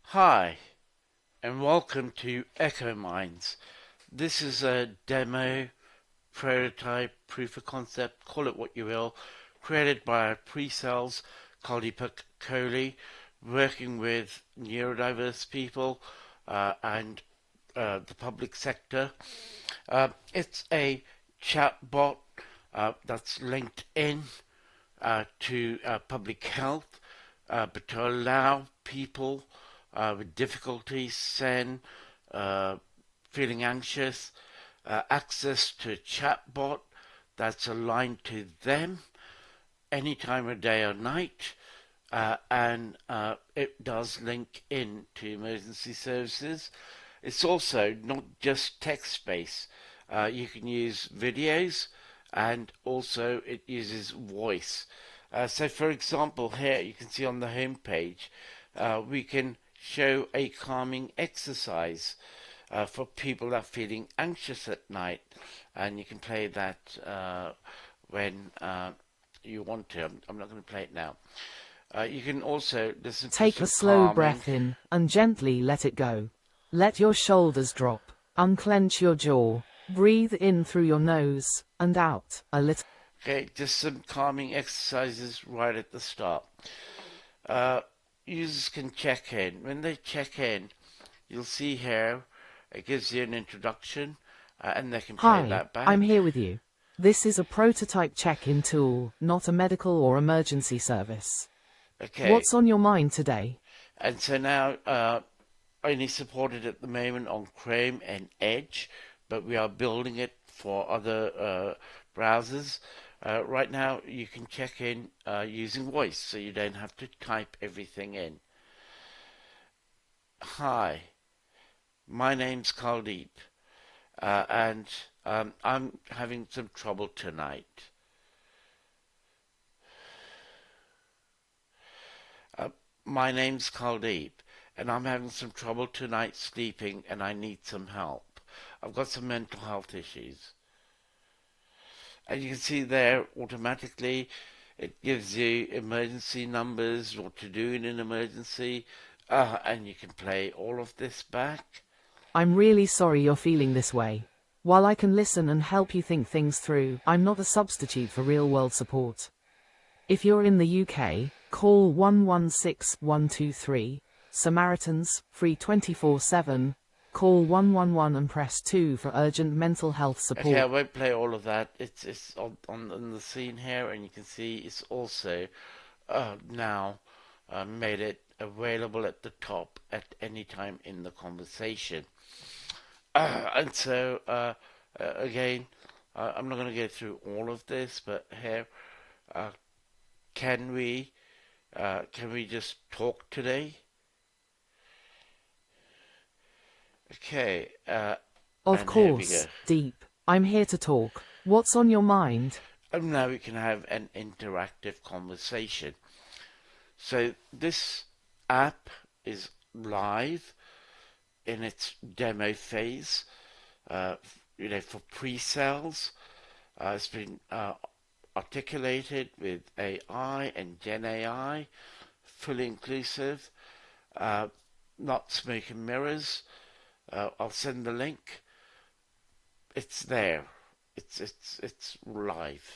Hi, and welcome to EchoMinds. This is a demo, prototype, proof of concept, call it what you will, created by our pre-sales Kuldeepuk Kohli, working with neurodiverse people and the public sector. It's a chatbot that's linked in to public health, but to allow people with difficulties, SEN, feeling anxious, access to a chatbot that's aligned to them any time of day or night. And it does link in to emergency services. It's also not just text-based. You can use videos, and also it uses voice. So for example, here you can see on the home page, we can show a calming exercise for people that are feeling anxious at night, and you can play that when you want to. I'm not going to play it now. You can also listen to Take some a slow calming. breath in and gently let it go. Let your shoulders drop. Unclench your jaw. Breathe in through your nose and out a little. Okay, just some calming exercises right at the start. Users can check in. When they check in, you'll see here it gives you an introduction, and they can play Hi, that back. I'm here with you. This is a prototype check-in tool, not a medical or emergency service. Okay, What's on your mind today? and so now only supported at the moment on Chrome and Edge, but we are building it for other browsers. Right now, you can check in using voice, so you don't have to type everything in. Hi, my name's Kuldeep, and I'm having some trouble tonight. Uh, my name's Kuldeep, and I'm having some trouble tonight sleeping, and I need some help. I've got some mental health issues. And you can see there automatically it gives you emergency numbers, what to do in an emergency, and you can play all of this back. I'm really sorry you're feeling this way. While I can listen and help you think things through, I'm not a substitute for real-world support. If you're in the UK, call 116123. Samaritans, free 24/7. Call 111 and press 2 for urgent mental health support. Okay, I won't play all of that. It's on the scene here, and you can see it's also now made it available at the top at any time in the conversation. And so again, I'm not going to go through all of this, but here, uh, can we just talk today? Okay, Of and here we go. course, Deep. I'm here to talk. What's on your mind? And now we can have an interactive conversation. So this app is live in its demo phase, uh, for pre-sales. It's been articulated with AI and Gen AI, fully inclusive, not smoke and mirrors. I'll send the link. It's there. It's live.